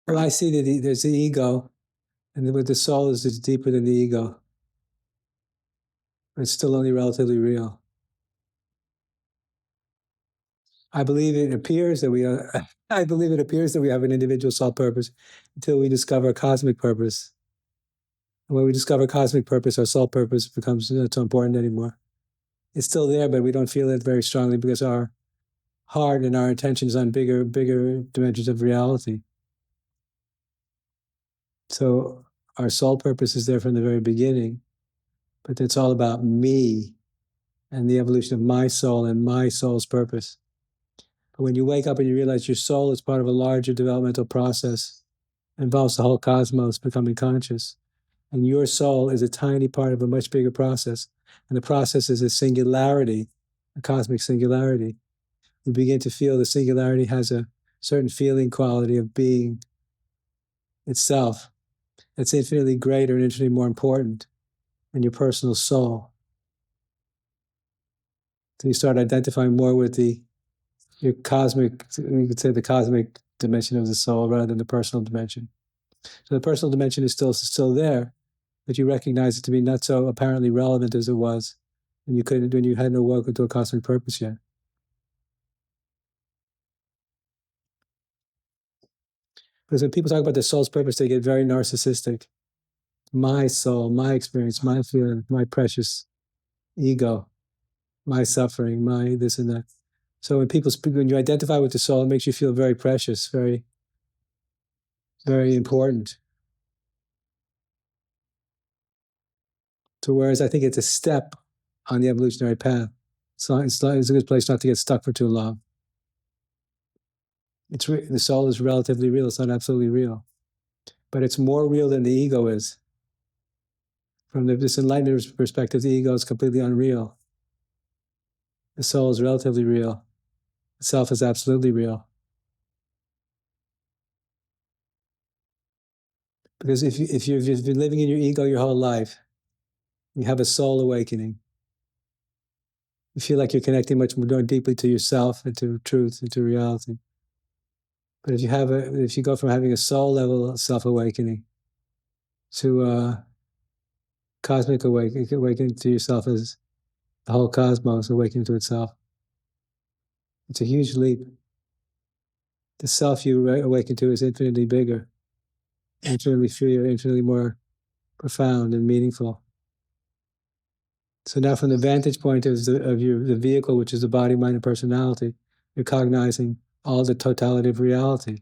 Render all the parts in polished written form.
Well, I see that there's the ego, and what the soul is deeper than the ego. It's still only relatively real. I believe it appears that we are, I believe it appears that we have an individual soul purpose until we discover a cosmic purpose. And when we discover cosmic purpose, our soul purpose becomes not so important anymore. It's still there, but we don't feel it very strongly because our heart and our attention is on bigger dimensions of reality. So our soul purpose is there from the very beginning, but it's all about me and the evolution of my soul and my soul's purpose. But when you wake up and you realize your soul is part of a larger developmental process, it involves the whole cosmos becoming conscious, and your soul is a tiny part of a much bigger process, and the process is a singularity, a cosmic singularity. You begin to feel the singularity has a certain feeling quality of being itself. It's infinitely greater and infinitely more important than your personal soul. So you start identifying more with your cosmic, you could say the cosmic dimension of the soul rather than the personal dimension. So the personal dimension is still there, but you recognize it to be not so apparently relevant as it was when you hadn't awoken to a cosmic purpose yet. Because when people talk about the soul's purpose, they get very narcissistic. My soul, my experience, my feeling, my precious ego, my suffering, my this and that. So when people speak, when you identify with the soul, it makes you feel very precious, very, very important. So whereas I think it's a step on the evolutionary path, it's a good place not to get stuck for too long. The soul is relatively real. It's not absolutely real, but it's more real than the ego is. From this enlightenment perspective, the ego is completely unreal. The soul is relatively real. The self is absolutely real. Because if you've been living in your ego your whole life, you have a soul awakening. You feel like you're connecting much more deeply to yourself and to truth and to reality. But if you go from having a soul level self awakening to cosmic awakening to yourself as the whole cosmos awakening to itself, it's a huge leap. The self you awaken to is infinitely bigger, infinitely freer, infinitely more profound and meaningful. So now, from the vantage point of the vehicle, which is the body, mind, and personality, you're cognizing all the totality of reality.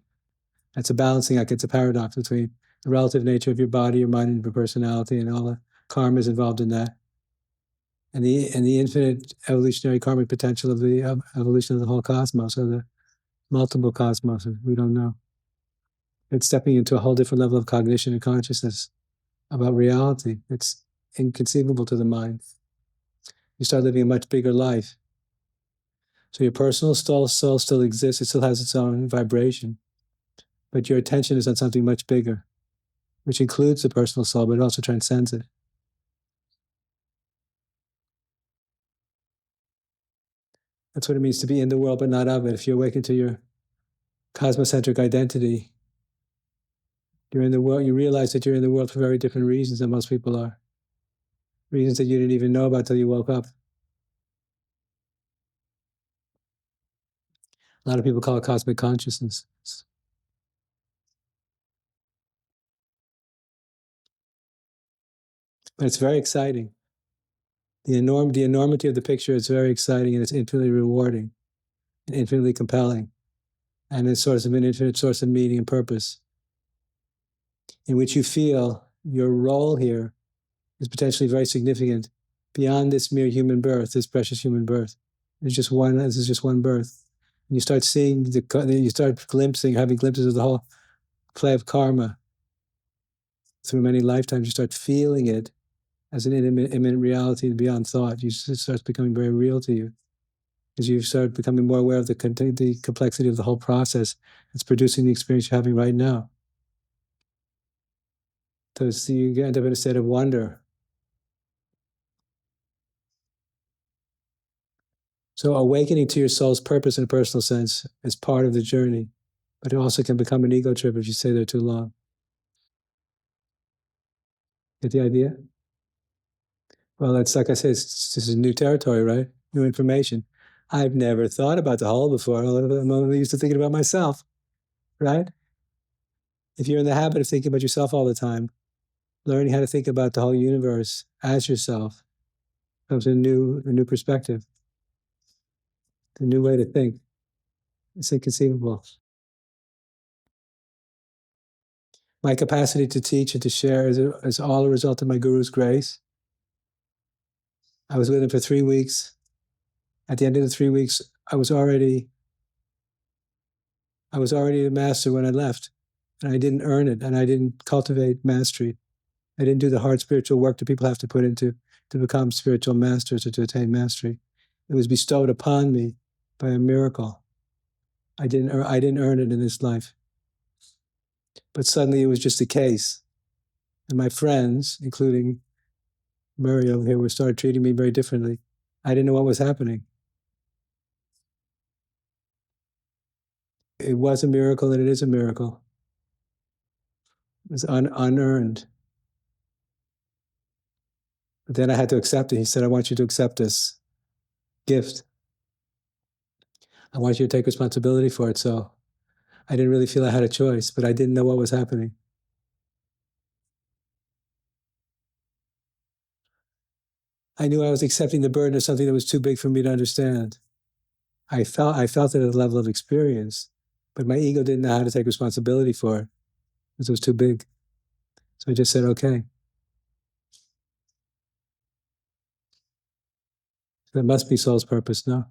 That's a balancing act. It's a paradox between the relative nature of your body, your mind, and your personality, and all the karmas involved in that, and the infinite evolutionary karmic potential of the evolution of the whole cosmos, or the multiple cosmos. We don't know. It's stepping into a whole different level of cognition and consciousness about reality. It's inconceivable to the mind. You start living a much bigger life. So your personal soul still exists. It still has its own vibration, but your attention is on something much bigger, which includes the personal soul, but it also transcends it. That's what it means to be in the world, but not of it. If you awaken to your cosmocentric identity, you're in the world. You realize that you're in the world for very different reasons than most people are. Reasons that you didn't even know about till you woke up. A lot of people call it cosmic consciousness. But it's very exciting. The enormity of the picture is very exciting, and it's infinitely rewarding and infinitely compelling. And it's an infinite source of meaning and purpose, in which you feel your role here is potentially very significant beyond this mere human birth, this precious human birth. This is just one birth. And you start seeing, you start having glimpses of the whole play of karma through many lifetimes. You start feeling it as an imminent reality beyond thought. It starts becoming very real to you as you start becoming more aware of the complexity of the whole process that's producing the experience you're having right now. So you end up in a state of wonder. So awakening to your soul's purpose in a personal sense is part of the journey. But it also can become an ego trip if you stay there too long. Get the idea? Well, it's like I said, this is new territory, right? New information. I've never thought about the whole before. I'm only used to thinking about myself, right? If you're in the habit of thinking about yourself all the time, learning how to think about the whole universe as yourself comes a new perspective, a new way to think. It's inconceivable. My capacity to teach and to share is all a result of my guru's grace. I was with him for 3 weeks. At the end of the 3 weeks, I was already a master when I left, and I didn't earn it, and I didn't cultivate mastery. I didn't do the hard spiritual work that people have to put into to become spiritual masters or to attain mastery. It was bestowed upon me by a miracle. I didn't earn it in this life. But suddenly it was just a case. And my friends, including Murray over here, started treating me very differently. I didn't know what was happening. It was a miracle and it is a miracle. It was unearned. But then I had to accept it. He said, I want you to accept this gift. I want you to take responsibility for it. So I didn't really feel I had a choice, but I didn't know what was happening. I knew I was accepting the burden of something that was too big for me to understand. I felt it at a level of experience, but my ego didn't know how to take responsibility for it because it was too big. So I just said, okay. That must be soul's purpose. No,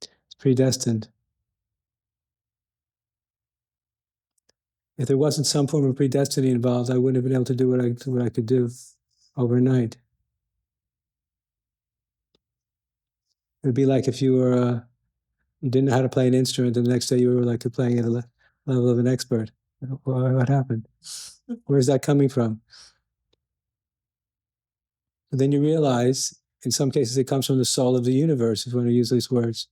it's predestined. If there wasn't some form of predestiny involved, I wouldn't have been able to do what I could do overnight. It would be like if you were you didn't know how to play an instrument, and the next day you were like playing at a level of an expert. What happened? Where's that coming from? And then you realize, in some cases, it comes from the soul of the universe, if you want to use these words.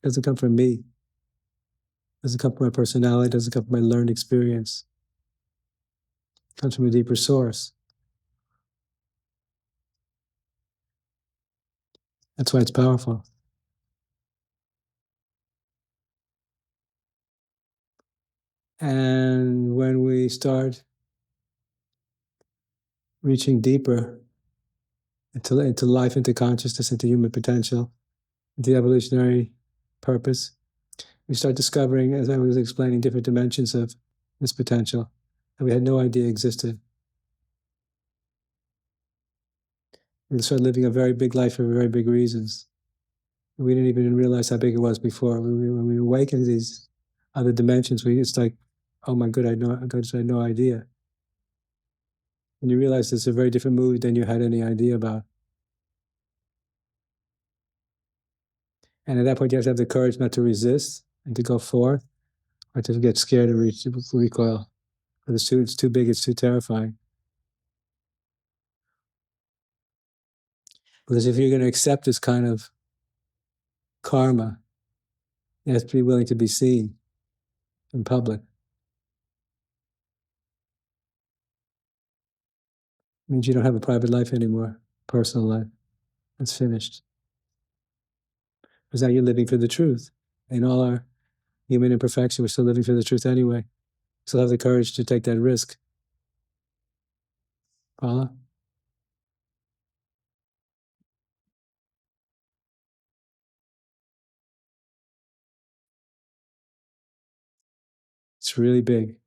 It doesn't come from me. It doesn't come from my personality. It doesn't come from my learned experience. It comes from a deeper source. That's why it's powerful. And when we start reaching deeper into life, into consciousness, into human potential, into evolutionary purpose, we start discovering, as I was explaining, different dimensions of this potential that we had no idea existed. We start living a very big life for very big reasons. We didn't even realize how big it was before. When we awaken to these other dimensions, it's like, oh my God, I had no idea. And you realize it's a very different movie than you had any idea about. And at that point, you have to have the courage not to resist and to go forth, or to get scared and recoil. It's too big, it's too terrifying. Because if you're going to accept this kind of karma, you have to be willing to be seen in public. It means you don't have a private life anymore, personal life. It's finished. Because now you're living for the truth. In all our human imperfection, we're still living for the truth anyway. Still have the courage to take that risk. Paula? It's really big.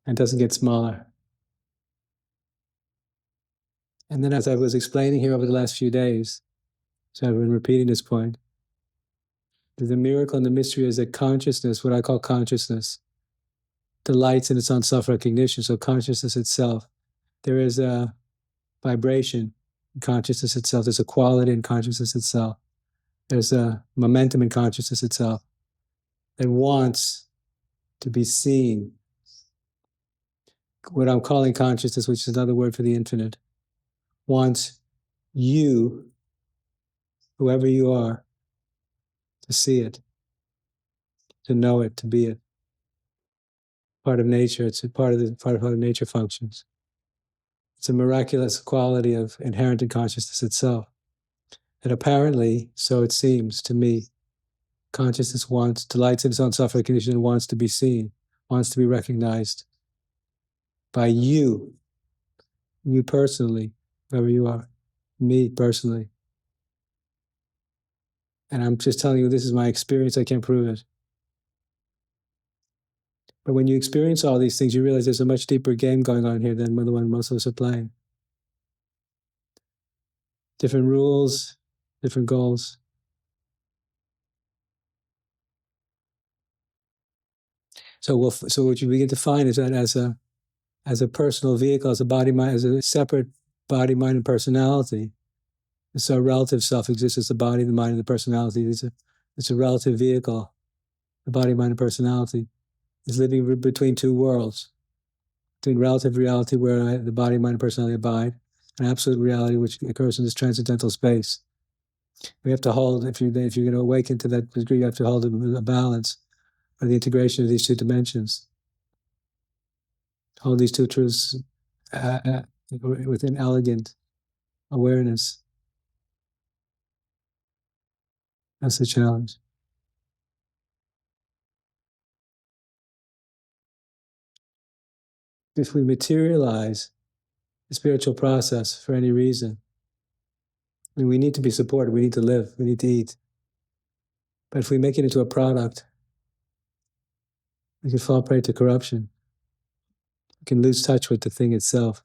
And it doesn't get smaller. And then, as I was explaining here over the last few days, so I've been repeating this point, the miracle and the mystery is that consciousness, what I call consciousness, delights in its own self-recognition. So consciousness itself, there is a vibration in consciousness itself. There's a quality in consciousness itself. There's a momentum in consciousness itself that wants to be seen. What I'm calling consciousness, which is another word for the infinite, wants you, whoever you are, to see it. to know it, to be it. Part of nature. It's a part of how nature functions. It's a miraculous quality of inherent in consciousness itself. And apparently, so it seems to me, consciousness delights in its own self-recognition and wants to be seen, wants to be recognized by you personally, whoever you are, me personally. And I'm just telling you, this is my experience. I can't prove it. But when you experience all these things, you realize there's a much deeper game going on here than the one most of us are playing. Different rules, different goals. So what you begin to find is that as a personal vehicle, as a body, mind, as a separate body, mind, and personality. So relative self exists as the body, the mind, and the personality. It's a relative vehicle. The body, mind, and personality is living between two worlds, between relative reality, where the body, mind, and personality abide, and absolute reality, which occurs in this transcendental space. We have to hold, if you're going to awaken to that degree, you have to hold a balance, or the integration of these two dimensions. Hold these two truths within elegant awareness. That's the challenge. If we materialize the spiritual process for any reason, I mean, we need to be supported, we need to live, we need to eat. But if we make it into a product, we can fall prey to corruption. We can lose touch with the thing itself.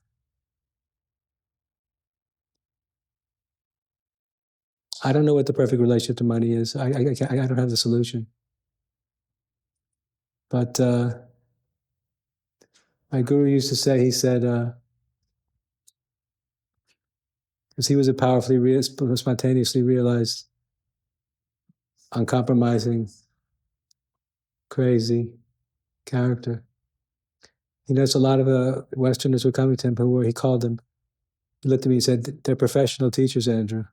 I don't know what the perfect relationship to money is. I don't have the solution. But my guru used to say, he said, because he was a powerfully, spontaneously realized, uncompromising, crazy character. He knows a lot of Westerners were coming to him, where he called them. He looked at me and said, "They're professional teachers, Andrew."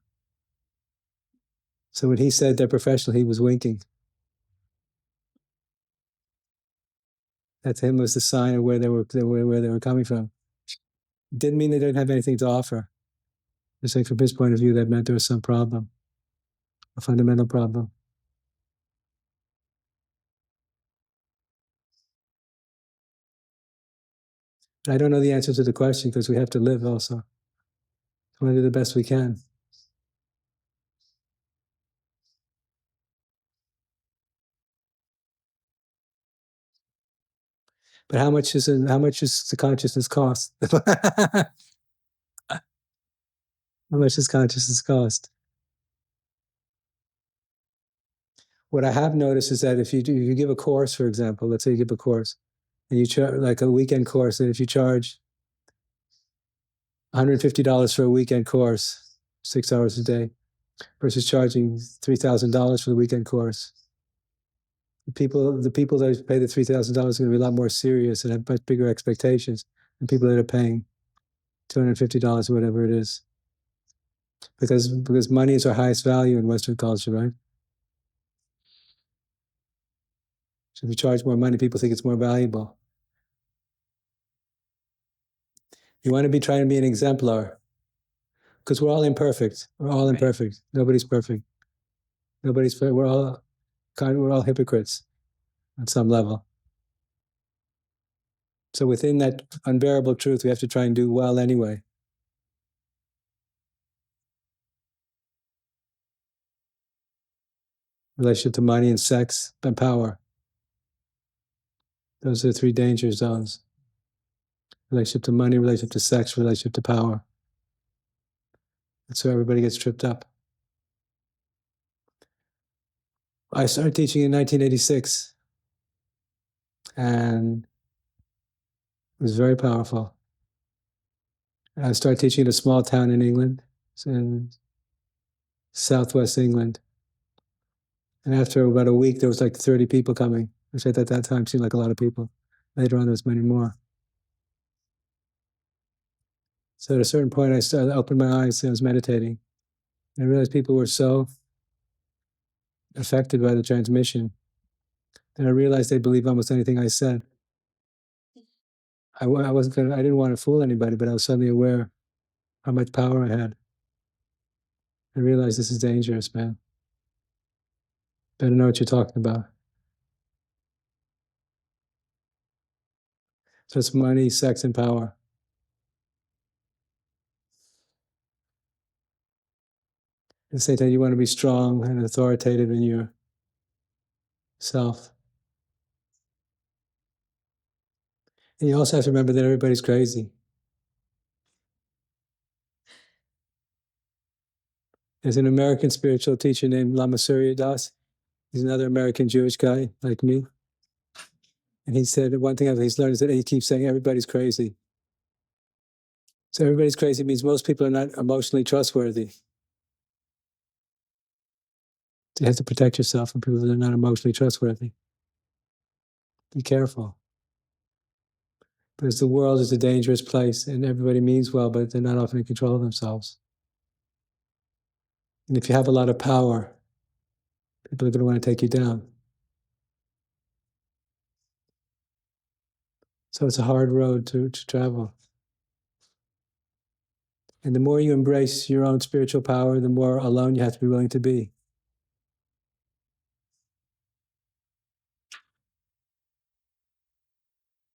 So when he said they're professional, he was winking. That to him was the sign of where they were coming from. It didn't mean they didn't have anything to offer. Just like from his point of view, that meant there was some problem, a fundamental problem. But I don't know the answer to the question, because we have to live also. We want to do the best we can. But how much does the consciousness cost? How much does consciousness cost? What I have noticed is that if you give a course, for example, let's say you give a course, and you charge like a weekend course, and if you charge $150 for a weekend course, 6 hours a day, versus charging $3,000 for the weekend course, the people that pay the $3,000 are going to be a lot more serious and have much bigger expectations than people that are paying $250 or whatever it is, because money is our highest value in Western culture, right? So if you charge more money, people think it's more valuable. You want to be trying to be an exemplar, because we're all imperfect. We're all imperfect. Nobody's perfect. We're all hypocrites on some level. So within that unbearable truth, we have to try and do well anyway. Relationship to money and sex and power. Those are the three danger zones. Relationship to money, relationship to sex, relationship to power. That's where everybody gets tripped up. I started teaching in 1986, and it was very powerful. I started teaching in a small town in England, in southwest England. And after about a week, there was like 30 people coming, which at that time seemed like a lot of people. Later on, there was many more. So at a certain point, I opened my eyes and I was meditating. And I realized people were so affected by the transmission And I realized they believe almost anything I said. I wasn't gonna, I didn't want to fool anybody, but I was suddenly aware how much power I had. I realized this is dangerous, man. Better know what you're talking about. So it's money, sex, and power. And say that you want to be strong and authoritative in yourself. And you also have to remember that everybody's crazy. There's an American spiritual teacher named Lama Surya Das. He's another American Jewish guy like me. And he said one thing he's learned is that he keeps saying everybody's crazy. So everybody's crazy means most people are not emotionally trustworthy. You have to protect yourself from people that are not emotionally trustworthy. Be careful. Because the world is a dangerous place and everybody means well, but they're not often in control of themselves. And if you have a lot of power, people are going to want to take you down. So it's a hard road to travel. And the more you embrace your own spiritual power, the more alone you have to be willing to be.